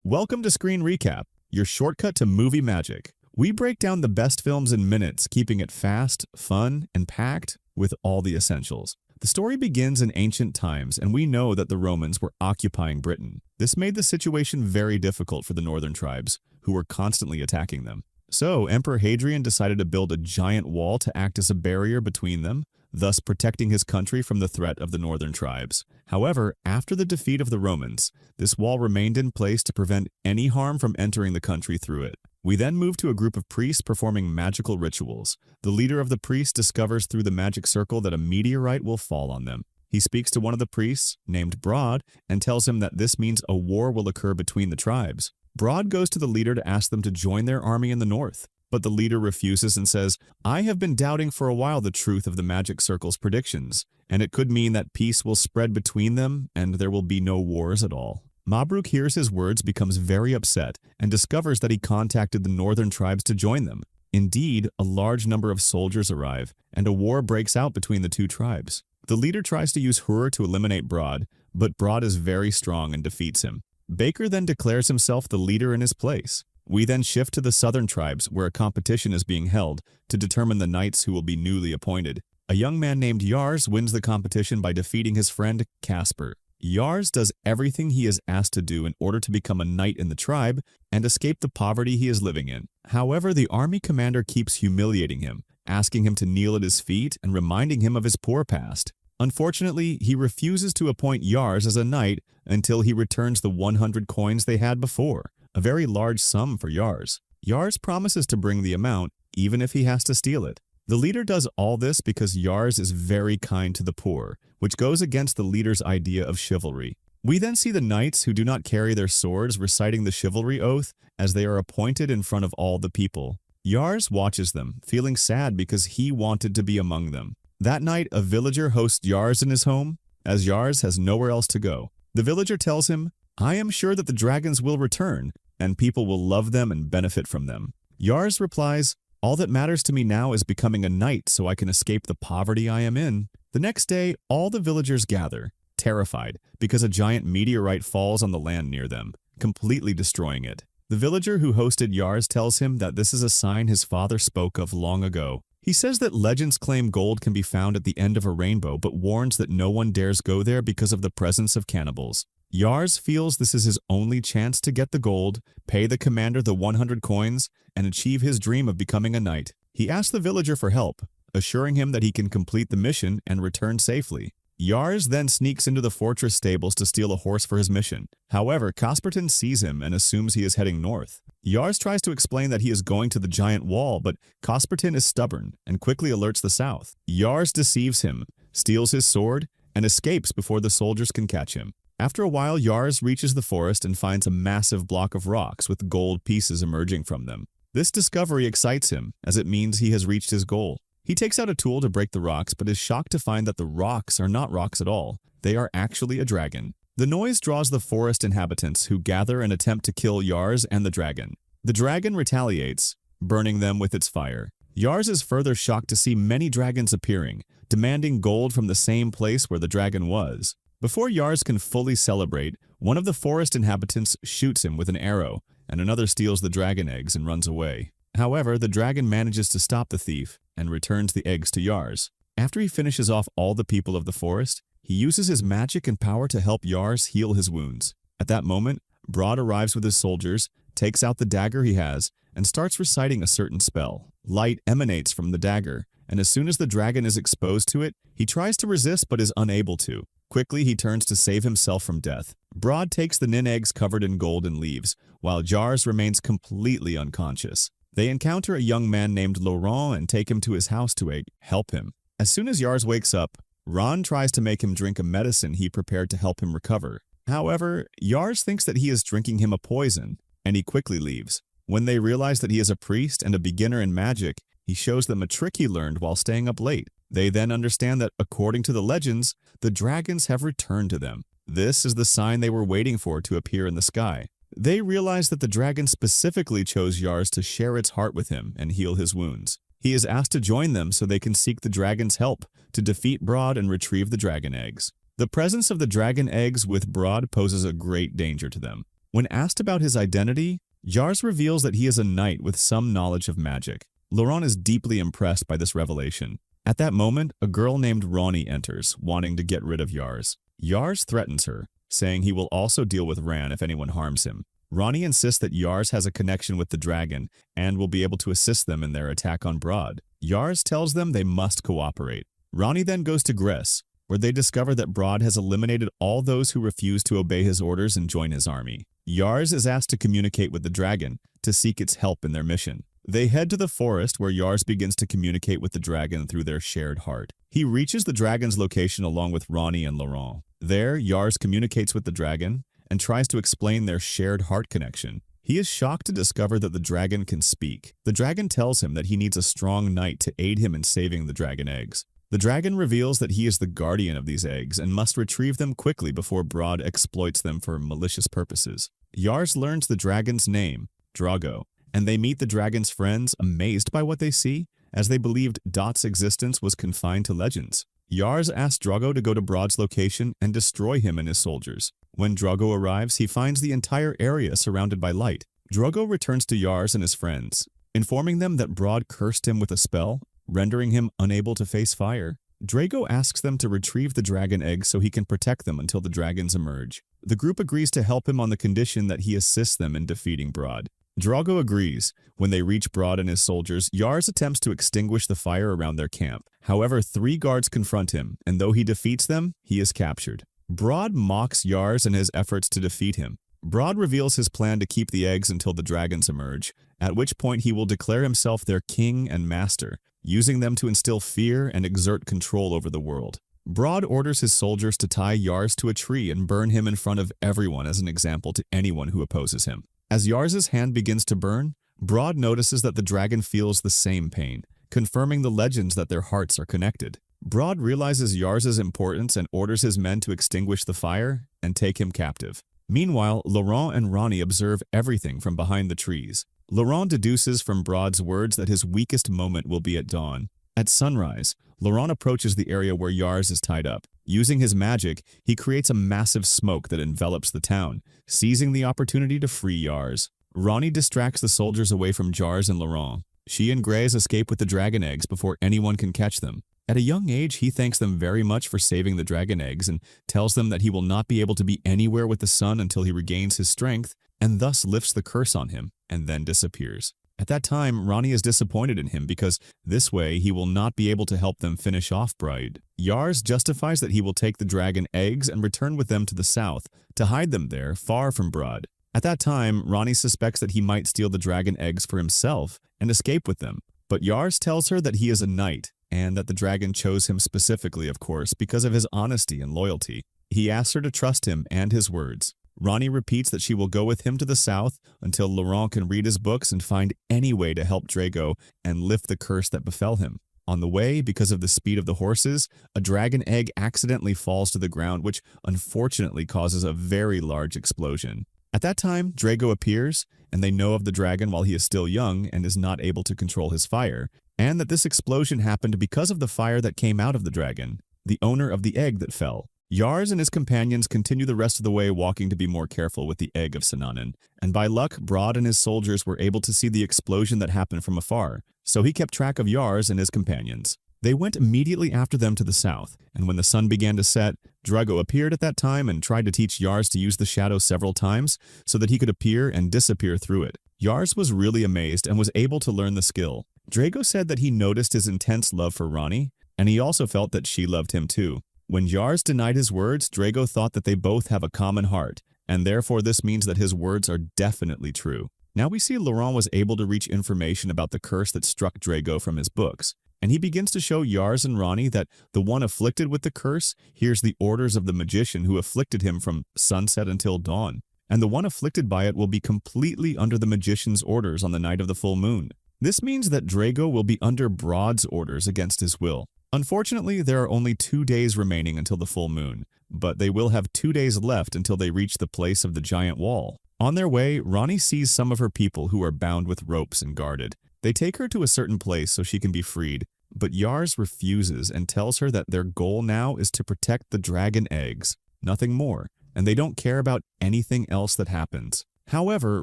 Welcome to Screen Recap, your shortcut to movie magic. We break down the best films in minutes, keeping it fast, fun, and packed with all the essentials. The story begins in ancient times, and we know that the Romans were occupying Britain. This made the situation very difficult for the northern tribes, who were constantly attacking them. So, Emperor Hadrian decided to build a giant wall to act as a barrier between them, thus protecting his country from the threat of the northern tribes. However, after the defeat of the Romans, this wall remained in place to prevent any harm from entering the country through it. We then move to a group of priests performing magical rituals. The leader of the priests discovers through the magic circle that a meteorite will fall on them. He speaks to one of the priests, named Broad, and tells him that this means a war will occur between the tribes. Broad goes to the leader to ask them to join their army in the north, but the leader refuses and says, "I have been doubting for a while the truth of the magic circle's predictions, and it could mean that peace will spread between them and there will be no wars at all." Mabruk hears his words, becomes very upset, and discovers that he contacted the northern tribes to join them. Indeed, a large number of soldiers arrive, and a war breaks out between the two tribes. The leader tries to use Hur to eliminate Broad, but Broad is very strong and defeats him. Baker then declares himself the leader in his place. We then shift to the southern tribes, where a competition is being held to determine the knights who will be newly appointed. A young man named Yars wins the competition by defeating his friend Casper. Yars does everything he is asked to do in order to become a knight in the tribe and escape the poverty he is living in. However, the army commander keeps humiliating him, asking him to kneel at his feet and reminding him of his poor past. Unfortunately, he refuses to appoint Yars as a knight until he returns the 100 coins they had before, a very large sum for Yars. Yars promises to bring the amount, even if he has to steal it. The leader does all this because Yars is very kind to the poor, which goes against the leader's idea of chivalry. We then see the knights who do not carry their swords reciting the chivalry oath as they are appointed in front of all the people. Yars watches them, feeling sad because he wanted to be among them. That night, a villager hosts Yars in his home, as Yars has nowhere else to go. The villager tells him, "I am sure that the dragons will return, and people will love them and benefit from them." Yars replies, "All that matters to me now is becoming a knight so I can escape the poverty I am in." The next day, all the villagers gather, terrified, because a giant meteorite falls on the land near them, completely destroying it. The villager who hosted Yars tells him that this is a sign his father spoke of long ago. He says that legends claim gold can be found at the end of a rainbow, but warns that no one dares go there because of the presence of cannibals. Yars feels this is his only chance to get the gold, pay the commander the 100 coins, and achieve his dream of becoming a knight. He asks the villager for help, assuring him that he can complete the mission and return safely. Yars then sneaks into the fortress stables to steal a horse for his mission. However, Cosperton sees him and assumes he is heading north. Yars tries to explain that he is going to the giant wall, but Cosperton is stubborn and quickly alerts the south. Yars deceives him, steals his sword, and escapes before the soldiers can catch him. After a while, Yars reaches the forest and finds a massive block of rocks with gold pieces emerging from them. This discovery excites him, as it means he has reached his goal. He takes out a tool to break the rocks, but is shocked to find that the rocks are not rocks at all. They are actually a dragon. The noise draws the forest inhabitants, who gather and attempt to kill Yars and the dragon. The dragon retaliates, burning them with its fire. Yars is further shocked to see many dragons appearing, demanding gold from the same place where the dragon was. Before Yars can fully celebrate, one of the forest inhabitants shoots him with an arrow, and another steals the dragon eggs and runs away. However, the dragon manages to stop the thief and returns the eggs to Yars. After he finishes off all the people of the forest, he uses his magic and power to help Yars heal his wounds. At that moment, Broad arrives with his soldiers, takes out the dagger he has, and starts reciting a certain spell. Light emanates from the dagger, and as soon as the dragon is exposed to it, he tries to resist but is unable to. Quickly, he turns to save himself from death. Broad takes the nin eggs covered in gold and leaves, while Yars remains completely unconscious. They encounter a young man named Laurent and take him to his house to help him. As soon as Yars wakes up, Ron tries to make him drink a medicine he prepared to help him recover. However, Yars thinks that he is drinking him a poison, and he quickly leaves. When they realize that he is a priest and a beginner in magic, he shows them a trick he learned while staying up late. They then understand that, according to the legends, the dragons have returned to them. This is the sign they were waiting for to appear in the sky. They realize that the dragon specifically chose Yars to share its heart with him and heal his wounds. He is asked to join them so they can seek the dragon's help to defeat Broad and retrieve the dragon eggs. The presence of the dragon eggs with Broad poses a great danger to them. When asked about his identity, Yars reveals that he is a knight with some knowledge of magic. Laurent is deeply impressed by this revelation. At that moment, a girl named Ronnie enters, wanting to get rid of Yars. Yars threatens her, saying he will also deal with Ran if anyone harms him. Ronnie insists that Yars has a connection with the dragon and will be able to assist them in their attack on Broad. Yars tells them they must cooperate. Ronnie then goes to Gress, where they discover that Broad has eliminated all those who refuse to obey his orders and join his army. Yars is asked to communicate with the dragon to seek its help in their mission. They head to the forest where Yars begins to communicate with the dragon through their shared heart. He reaches the dragon's location along with Ronnie and Laurent. There, Yars communicates with the dragon and tries to explain their shared heart connection. He is shocked to discover that the dragon can speak. The dragon tells him that he needs a strong knight to aid him in saving the dragon eggs. The dragon reveals that he is the guardian of these eggs and must retrieve them quickly before Broad exploits them for malicious purposes. Yars learns the dragon's name, Drago, and they meet the dragon's friends, amazed by what they see, as they believed Dot's existence was confined to legends. Yars asks Drago to go to Broad's location and destroy him and his soldiers. When Drago arrives, he finds the entire area surrounded by light. Drago returns to Yars and his friends, informing them that Broad cursed him with a spell, rendering him unable to face fire. Drago asks them to retrieve the dragon eggs so he can protect them until the dragons emerge. The group agrees to help him on the condition that he assists them in defeating Broad. Drago agrees. When they reach Broad and his soldiers, Yars attempts to extinguish the fire around their camp. However, 3 guards confront him, and though he defeats them, he is captured. Broad mocks Yars and his efforts to defeat him. Broad reveals his plan to keep the eggs until the dragons emerge, at which point he will declare himself their king and master, using them to instill fear and exert control over the world. Broad orders his soldiers to tie Yars to a tree and burn him in front of everyone as an example to anyone who opposes him. As Yars's hand begins to burn, Broad notices that the dragon feels the same pain, confirming the legends that their hearts are connected. Broad realizes Yars's importance and orders his men to extinguish the fire and take him captive. Meanwhile, Laurent and Ronnie observe everything from behind the trees. Laurent deduces from Broad's words that his weakest moment will be at dawn. At sunrise, Laurent approaches the area where Yars is tied up. Using his magic, he creates a massive smoke that envelops the town, seizing the opportunity to free Yars. Ronnie distracts the soldiers away from Yars and Laurent. She and Grace escape with the dragon eggs before anyone can catch them. At a young age, he thanks them very much for saving the dragon eggs and tells them that he will not be able to be anywhere with the sun until he regains his strength, and thus lifts the curse on him, and then disappears. At that time, Ronnie is disappointed in him because this way he will not be able to help them finish off Bride. Yars justifies that he will take the dragon eggs and return with them to the south, to hide them there, far from Broad. At that time, Ronnie suspects that he might steal the dragon eggs for himself and escape with them. But Yars tells her that he is a knight, and that the dragon chose him specifically, of course, because of his honesty and loyalty. He asks her to trust him and his words. Ronnie repeats that she will go with him to the south until Laurent can read his books and find any way to help Drago and lift the curse that befell him. On the way, because of the speed of the horses, a dragon egg accidentally falls to the ground, which unfortunately causes a very large explosion. At that time, Drago appears, and they know of the dragon while he is still young and is not able to control his fire, and that this explosion happened because of the fire that came out of the dragon, the owner of the egg that fell. Yars and his companions continue the rest of the way walking to be more careful with the egg of Sananen, and by luck, Broad and his soldiers were able to see the explosion that happened from afar, so he kept track of Yars and his companions. They went immediately after them to the south, and when the sun began to set, Drago appeared at that time and tried to teach Yars to use the shadow several times so that he could appear and disappear through it. Yars was really amazed and was able to learn the skill. Drago said that he noticed his intense love for Ronnie, and he also felt that she loved him too. When Yars denied his words, Drago thought that they both have a common heart, and therefore this means that his words are definitely true. Now we see Laurent was able to reach information about the curse that struck Drago from his books, and he begins to show Yars and Ronnie that the one afflicted with the curse hears the orders of the magician who afflicted him from sunset until dawn, and the one afflicted by it will be completely under the magician's orders on the night of the full moon. This means that Drago will be under Broad's orders against his will. Unfortunately, there are only 2 days remaining until the full moon, but they will have 2 days left until they reach the place of the giant wall. On their way, Ronnie sees some of her people who are bound with ropes and guarded. They take her to a certain place so she can be freed, but Yars refuses and tells her that their goal now is to protect the dragon eggs, nothing more, and they don't care about anything else that happens. However,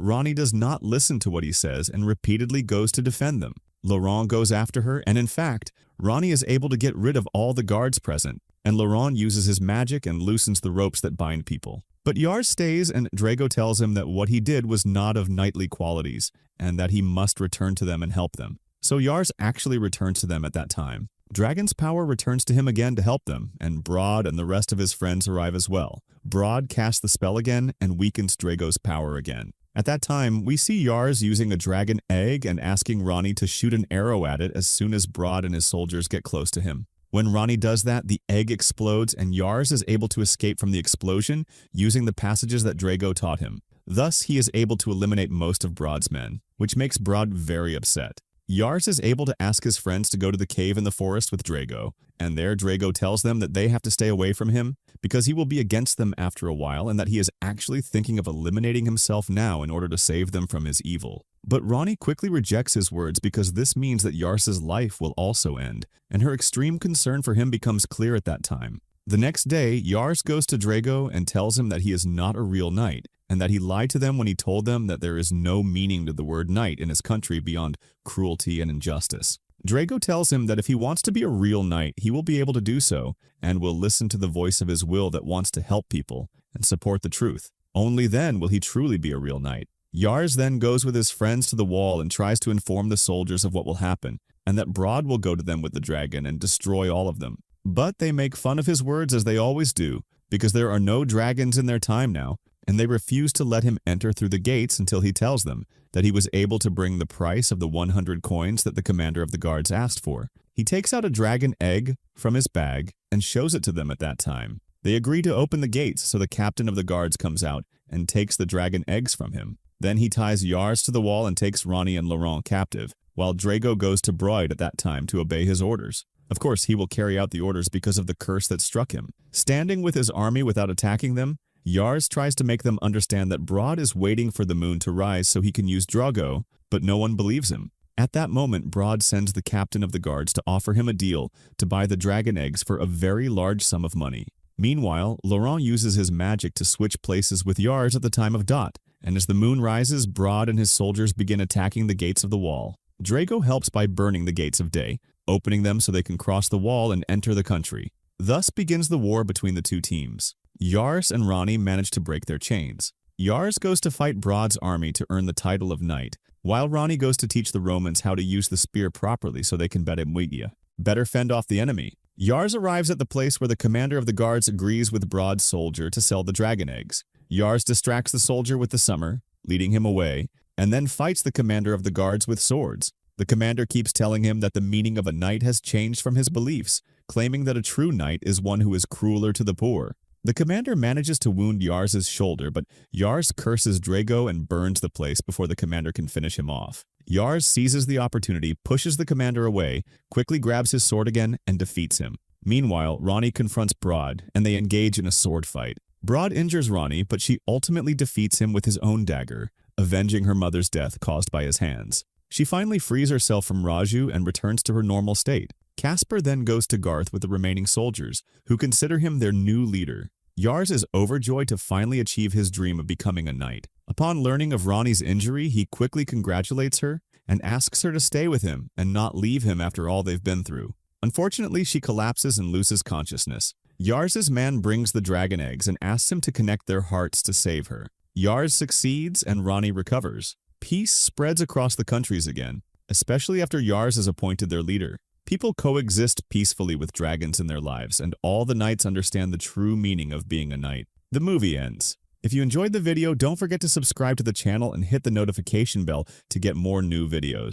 Ronnie does not listen to what he says and repeatedly goes to defend them. Laurent goes after her, and in fact, Ronnie is able to get rid of all the guards present, and Laurent uses his magic and loosens the ropes that bind people. But Yars stays, and Drago tells him that what he did was not of knightly qualities, and that he must return to them and help them. So Yars actually returns to them at that time. Dragon's power returns to him again to help them, and Broad and the rest of his friends arrive as well. Broad casts the spell again and weakens Drago's power again. At that time, we see Yars using a dragon egg and asking Ronnie to shoot an arrow at it as soon as Broad and his soldiers get close to him. When Ronnie does that, the egg explodes and Yars is able to escape from the explosion using the passages that Drago taught him. Thus, he is able to eliminate most of Broad's men, which makes Broad very upset. Yars is able to ask his friends to go to the cave in the forest with Drago, and there Drago tells them that they have to stay away from him because he will be against them after a while and that he is actually thinking of eliminating himself now in order to save them from his evil. But Ronnie quickly rejects his words because this means that Yars's life will also end, and her extreme concern for him becomes clear at that time. The next day, Yars goes to Drago and tells him that he is not a real knight, and that he lied to them when he told them that there is no meaning to the word knight in his country beyond cruelty and injustice. Drago tells him that if he wants to be a real knight, he will be able to do so, and will listen to the voice of his will that wants to help people and support the truth. Only then will he truly be a real knight. Yars then goes with his friends to the wall and tries to inform the soldiers of what will happen, and that Broad will go to them with the dragon and destroy all of them. But they make fun of his words as they always do, because there are no dragons in their time now, and they refuse to let him enter through the gates until he tells them that he was able to bring the price of the 100 coins that the commander of the guards asked for. He takes out a dragon egg from his bag and shows it to them at that time. They agree to open the gates, so the captain of the guards comes out and takes the dragon eggs from him. Then he ties Yars to the wall and takes Ronnie and Laurent captive, while Drago goes to Broad at that time to obey his orders. Of course, he will carry out the orders because of the curse that struck him. Standing with his army without attacking them, Yars tries to make them understand that Broad is waiting for the moon to rise so he can use Drago, but no one believes him. At that moment, Broad sends the captain of the guards to offer him a deal to buy the dragon eggs for a very large sum of money. Meanwhile, Laurent uses his magic to switch places with Yars at the time of dot, and as the moon rises, Broad and his soldiers begin attacking the gates of the wall. Drago helps by burning the gates of day, opening them so they can cross the wall and enter the country. Thus begins the war between the two teams. Yars and Ronnie manage to break their chains. Yars goes to fight Broad's army to earn the title of knight, while Ronnie goes to teach the Romans how to use the spear properly so they can better fend off the enemy. Yars arrives at the place where the commander of the guards agrees with Broad's soldier to sell the dragon eggs. Yars distracts the soldier with the summer, leading him away, and then fights the commander of the guards with swords. The commander keeps telling him that the meaning of a knight has changed from his beliefs, claiming that a true knight is one who is crueler to the poor. The commander manages to wound Yars's shoulder, but Yars curses Drago and burns the place before the commander can finish him off. Yars seizes the opportunity, pushes the commander away, quickly grabs his sword again, and defeats him. Meanwhile, Ronnie confronts Broad, and they engage in a sword fight. Broad injures Ronnie, but she ultimately defeats him with his own dagger, avenging her mother's death caused by his hands. She finally frees herself from Raju and returns to her normal state. Casper then goes to Garth with the remaining soldiers, who consider him their new leader. Yars is overjoyed to finally achieve his dream of becoming a knight. Upon learning of Ronnie's injury, he quickly congratulates her and asks her to stay with him and not leave him after all they've been through. Unfortunately, she collapses and loses consciousness. Yars's man brings the dragon eggs and asks him to connect their hearts to save her. Yars succeeds and Ronnie recovers. Peace spreads across the countries again, especially after Yars is appointed their leader. People coexist peacefully with dragons in their lives, and all the knights understand the true meaning of being a knight. The movie ends. If you enjoyed the video, don't forget to subscribe to the channel and hit the notification bell to get more new videos.